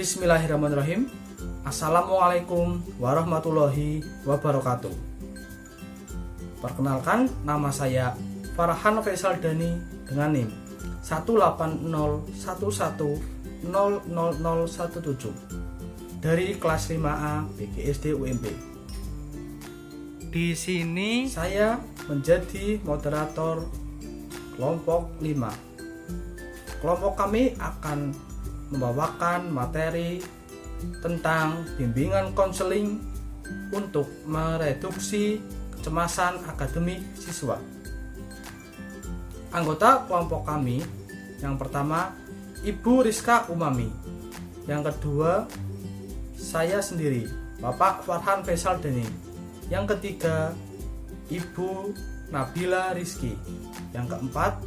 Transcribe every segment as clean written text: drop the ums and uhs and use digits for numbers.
Bismillahirrahmanirrahim. Assalamualaikum warahmatullahi wabarakatuh. Perkenalkan, nama saya Farhan Faisal Dani dengan NIM 18011000017 dari kelas 5A BGSD UMP. Di sini saya menjadi moderator kelompok 5. Kelompok kami akan membawakan materi tentang bimbingan konseling untuk mereduksi kecemasan akademik siswa. Anggota kelompok kami yang pertama Ibu Rizka Umami, yang kedua saya sendiri Bapak Farhan Faisal Dani, yang ketiga Ibu Nabila Rizki, yang keempat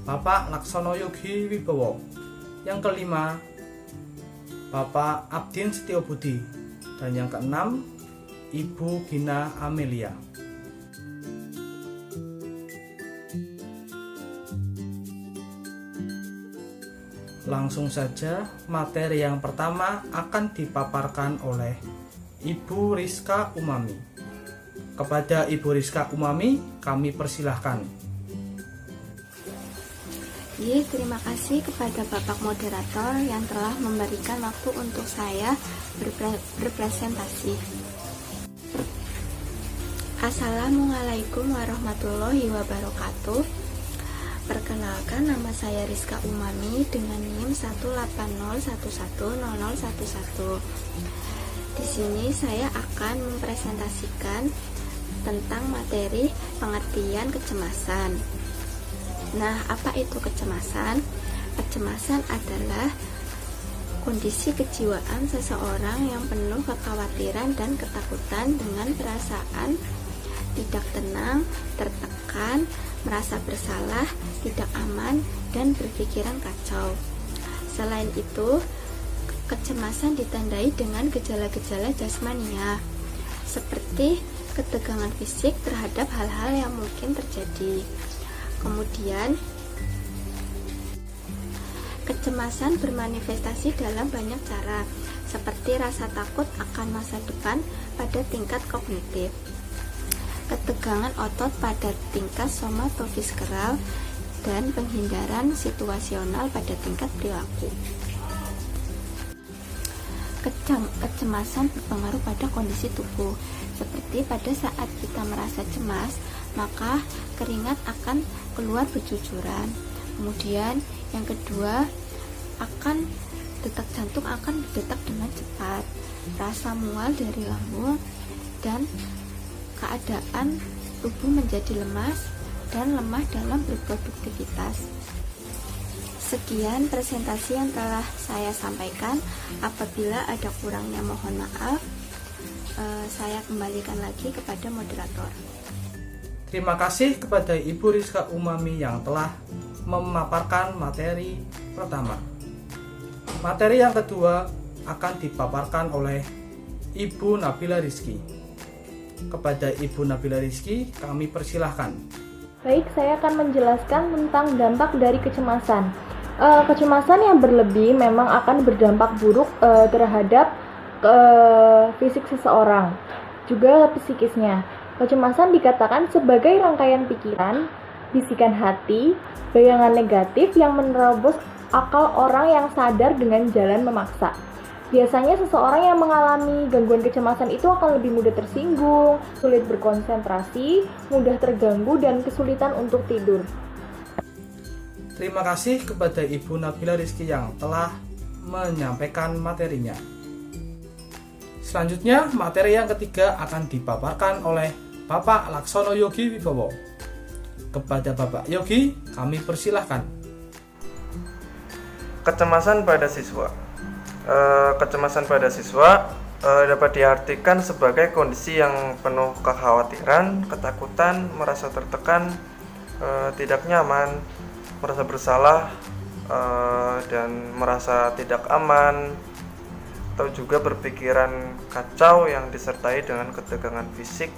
Bapak Laksono Yogi Wibowo, yang kelima Bapak Abdin Setiobudi, dan yang keenam Ibu Gina Amelia. Langsung saja, materi yang pertama akan dipaparkan oleh Ibu Rizka Umami. Kepada Ibu Rizka Umami, kami persilahkan. Terima kasih kepada Bapak Moderator yang telah memberikan waktu untuk saya berpresentasi. Assalamualaikum warahmatullahi wabarakatuh. Perkenalkan, nama saya Rizka Umami dengan NIM 180110011. Di sini saya akan mempresentasikan tentang materi pengertian kecemasan. Nah, apa itu kecemasan? Kecemasan adalah kondisi kejiwaan seseorang yang penuh kekhawatiran dan ketakutan dengan perasaan tidak tenang, tertekan, merasa bersalah, tidak aman, dan berpikiran kacau. Selain itu, kecemasan ditandai dengan gejala-gejala jasmania, seperti ketegangan fisik terhadap hal-hal yang mungkin terjadi. Kemudian, kecemasan bermanifestasi dalam banyak cara, seperti rasa takut akan masa depan pada tingkat kognitif, ketegangan otot pada tingkat somatofiskal, dan penghindaran situasional pada tingkat perilaku. Kecemasan berpengaruh pada kondisi tubuh, seperti pada saat kita merasa cemas, maka keringat akan keluar bercucuran. Kemudian yang kedua, detak jantung akan berdetak dengan cepat, rasa mual dari lambung, dan keadaan tubuh menjadi lemas dan lemah dalam berproduktivitas. Sekian presentasi yang telah saya sampaikan. Apabila ada kurangnya mohon maaf. Saya kembalikan lagi kepada moderator. Terima kasih kepada Ibu Rizka Umami yang telah memaparkan materi pertama. Materi yang kedua akan dipaparkan oleh Ibu Nabila Rizki. Kepada Ibu Nabila Rizki, kami persilahkan. Baik, saya akan menjelaskan tentang dampak dari kecemasan. Kecemasan yang berlebih memang akan berdampak buruk terhadap fisik seseorang, juga psikisnya. Kecemasan dikatakan sebagai rangkaian pikiran, bisikan hati, bayangan negatif yang menerobos akal orang yang sadar dengan jalan memaksa. Biasanya seseorang yang mengalami gangguan kecemasan itu akan lebih mudah tersinggung, sulit berkonsentrasi, mudah terganggu, dan kesulitan untuk tidur. Terima kasih kepada Ibu Nabila Rizki yang telah menyampaikan materinya. Selanjutnya, materi yang ketiga akan dipaparkan oleh Bapak Laksono Yogi Wibowo. Kepada Bapak Yogi, kami persilahkan. Kecemasan pada siswa. Kecemasan pada siswa dapat diartikan sebagai kondisi yang penuh kekhawatiran, ketakutan, merasa tertekan, tidak nyaman, merasa bersalah, dan merasa tidak aman, atau juga berpikiran kacau yang disertai dengan ketegangan fisik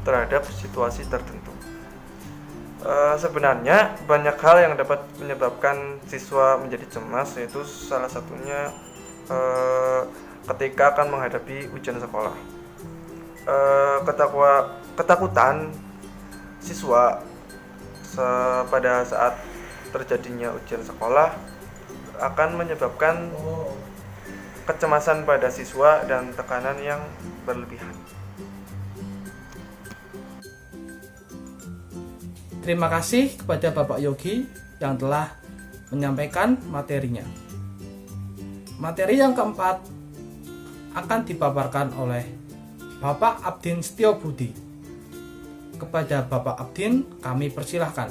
terhadap situasi tertentu. Sebenarnya banyak hal yang dapat menyebabkan siswa menjadi cemas, yaitu salah satunya ketika akan menghadapi ujian sekolah. Ketakutan siswa pada saat terjadinya ujian sekolah akan menyebabkan kecemasan pada siswa dan tekanan yang berlebihan. Terima kasih kepada Bapak Yogi yang telah menyampaikan materinya. Materi yang keempat akan dipaparkan oleh Bapak Abdin Setiobudi. Kepada Bapak Abdin, kami persilahkan.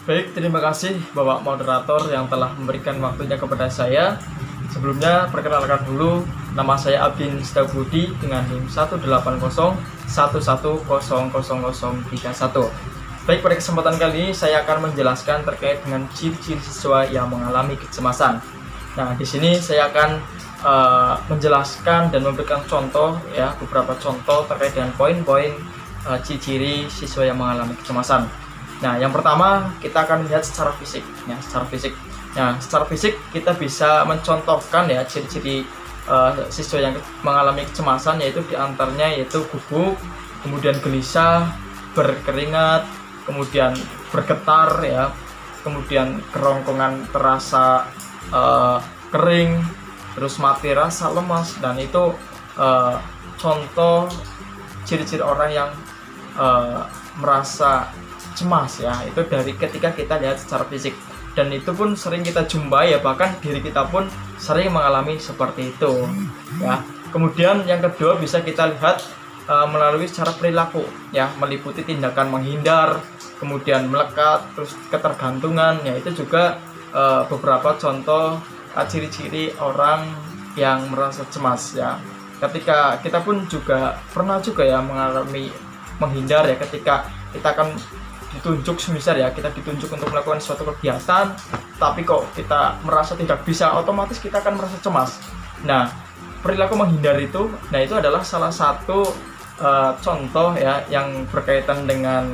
Baik, terima kasih Bapak Moderator yang telah memberikan waktunya kepada saya. Sebelumnya, perkenalkan dulu, nama saya Abdin Setiobudi dengan NIM 18011000031. Baik, pada kesempatan kali ini saya akan menjelaskan terkait dengan ciri-ciri siswa yang mengalami kecemasan. Nah, di sini saya akan menjelaskan dan memberikan contoh, ya, beberapa contoh terkait dengan poin-poin ciri-ciri siswa yang mengalami kecemasan. Nah, yang pertama kita akan melihat secara fisik, ya, secara fisik. Nah, secara fisik kita bisa mencontohkan, ya, ciri-ciri siswa yang mengalami kecemasan, yaitu diantaranya yaitu gugup, kemudian gelisah, berkeringat, kemudian bergetar, ya, kemudian kerongkongan terasa kering, terus mati rasa, lemas, dan itu contoh ciri-ciri orang yang merasa cemas, ya, itu dari ketika kita lihat secara fisik, dan itu pun sering kita jumpai, ya, bahkan diri kita pun sering mengalami seperti itu, ya. Kemudian yang kedua bisa kita lihat melalui secara perilaku, ya, meliputi tindakan menghindar, kemudian melekat, terus ketergantungan, ya, itu juga beberapa contoh ciri-ciri orang yang merasa cemas, ya. Ketika kita pun juga pernah juga, ya, mengalami menghindar, ya, ketika kita akan ditunjuk, semisal, ya, kita ditunjuk untuk melakukan suatu kegiatan tapi kok kita merasa tidak bisa, otomatis kita akan merasa cemas. Nah, perilaku menghindar itu, nah, itu adalah salah satu contoh, ya, yang berkaitan dengan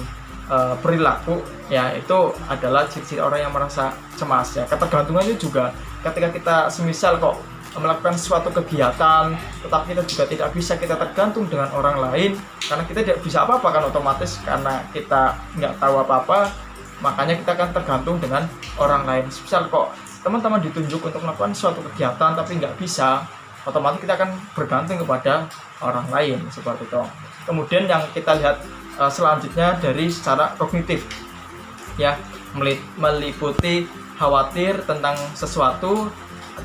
perilaku, ya, itu adalah ciri-ciri orang yang merasa cemas, ya. Ketergantungan itu juga ketika kita semisal kok melakukan suatu kegiatan tetapi kita juga tidak bisa, kita tergantung dengan orang lain karena kita tidak bisa apa-apa, kan, otomatis karena kita nggak tahu apa-apa, makanya kita akan tergantung dengan orang lain. Misal kok teman-teman ditunjuk untuk melakukan suatu kegiatan tapi nggak bisa, otomatis kita akan bergantung kepada orang lain, seperti itu. Kemudian yang kita lihat selanjutnya dari secara kognitif, ya, meliputi khawatir tentang sesuatu,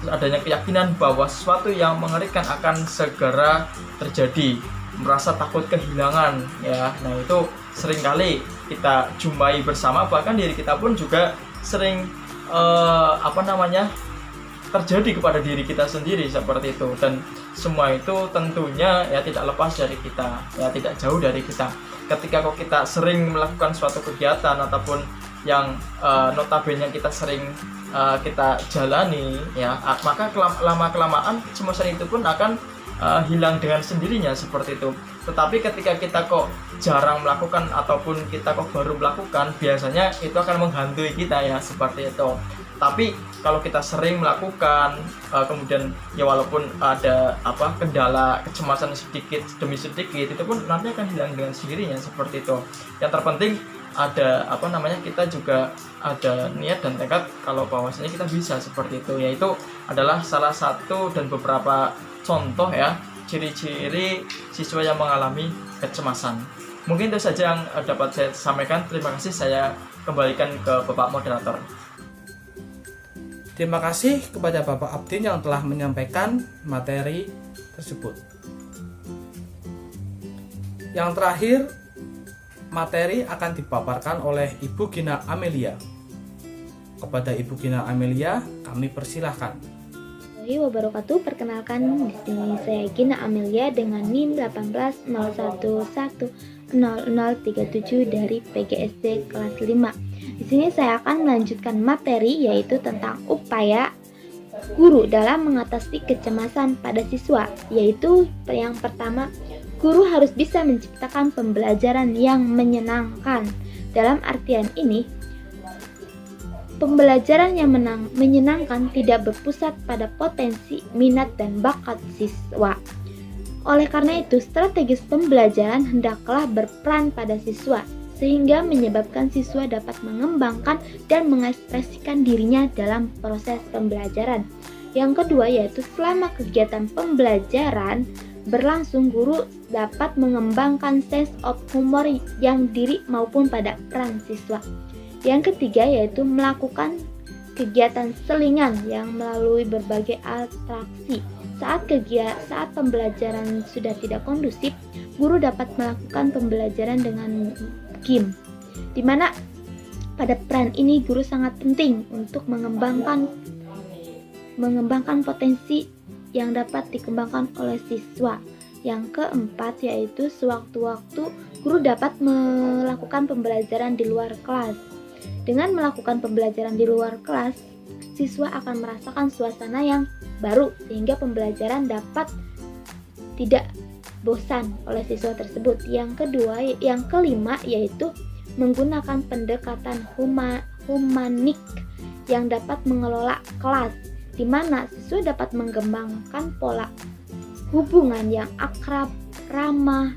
adanya keyakinan bahwa sesuatu yang mengerikan akan segera terjadi, merasa takut kehilangan, ya. Nah, itu seringkali kita jumpai bersama, bahkan diri kita pun juga sering terjadi kepada diri kita sendiri, seperti itu. Dan semua itu tentunya, ya, tidak lepas dari kita, ya, tidak jauh dari kita. Ketika kok kita sering melakukan suatu kegiatan ataupun yang notabene kita sering kita jalani, ya, maka lama-kelamaan kecemasan itu pun akan hilang dengan sendirinya, seperti itu. Tetapi ketika kita kok jarang melakukan ataupun kita kok baru melakukan, biasanya itu akan menghantui kita, ya, seperti itu. Tapi kalau kita sering melakukan, kemudian, ya, walaupun ada kendala kecemasan sedikit demi sedikit, itu pun nanti akan hilang dengan sendirinya, seperti itu. Yang terpenting ada kita juga ada niat dan tekad kalau bahwasanya kita bisa, seperti itu. Yaitu adalah salah satu dan beberapa contoh, ya, ciri-ciri siswa yang mengalami kecemasan. Mungkin itu saja yang dapat saya sampaikan. Terima kasih, saya kembalikan ke Bapak Moderator. Terima kasih kepada Bapak Abdin yang telah menyampaikan materi tersebut. Yang terakhir, materi akan dipaparkan oleh Ibu Gina Amelia. Kepada Ibu Gina Amelia, kami persilahkan. Assalamualaikum wabarakatuh. Perkenalkan, di sini saya Gina Amelia dengan NIM 180110037 dari PGSD kelas 5. Di sini saya akan melanjutkan materi, yaitu tentang upaya guru dalam mengatasi kecemasan pada siswa. Yaitu yang pertama, guru harus bisa menciptakan pembelajaran yang menyenangkan. Dalam artian ini, Pembelajaran yang menyenangkan tidak berpusat pada potensi, minat, dan bakat siswa. Oleh karena itu, strategis pembelajaran hendaklah berperan pada siswa, sehingga menyebabkan siswa dapat mengembangkan dan mengekspresikan dirinya dalam proses pembelajaran. Yang kedua yaitu selama kegiatan pembelajaran berlangsung, guru dapat mengembangkan sense of humor yang diri maupun pada peran siswa. Yang ketiga yaitu melakukan kegiatan selingan yang melalui berbagai atraksi. Saat pembelajaran sudah tidak kondusif, guru dapat melakukan pembelajaran dengan game, di mana pada peran ini guru sangat penting untuk mengembangkan potensi yang dapat dikembangkan oleh siswa. Yang keempat yaitu sewaktu-waktu guru dapat melakukan pembelajaran di luar kelas. Dengan melakukan pembelajaran di luar kelas, siswa akan merasakan suasana yang baru sehingga pembelajaran dapat tidak bosan oleh siswa tersebut. Yang kelima yaitu menggunakan pendekatan humanik yang dapat mengelola kelas, di mana siswa dapat mengembangkan pola hubungan yang akrab, ramah,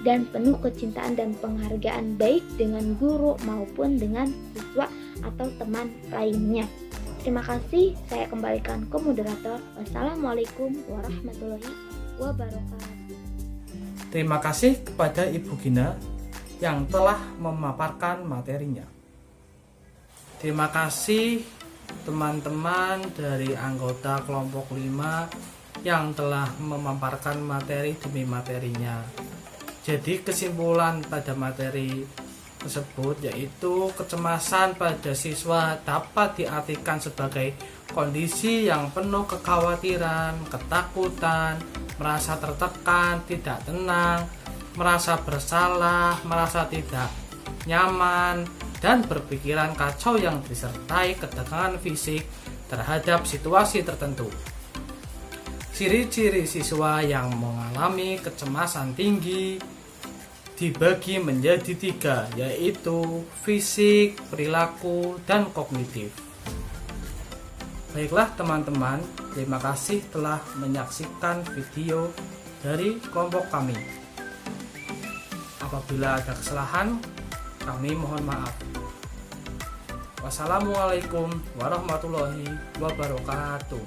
dan penuh kecintaan dan penghargaan baik dengan guru maupun dengan siswa atau teman lainnya. Terima kasih, saya kembalikan ke moderator. Wassalamualaikum warahmatullahi wabarakatuh. Terima kasih kepada Ibu Gina yang telah memaparkan materinya. Terima kasih teman-teman dari anggota kelompok 5 yang telah memaparkan materi demi materinya. Jadi kesimpulan pada materi tersebut yaitu kecemasan pada siswa dapat diartikan sebagai kondisi yang penuh kekhawatiran, ketakutan, merasa tertekan, tidak tenang, merasa bersalah, merasa tidak nyaman, dan berpikiran kacau yang disertai ketegangan fisik terhadap situasi tertentu. Ciri-ciri siswa yang mengalami kecemasan tinggi dibagi menjadi 3, yaitu fisik, perilaku, dan kognitif. Baiklah teman-teman, terima kasih telah menyaksikan video dari kelompok kami. Apabila ada kesalahan, kami mohon maaf. Wassalamualaikum warahmatullahi wabarakatuh.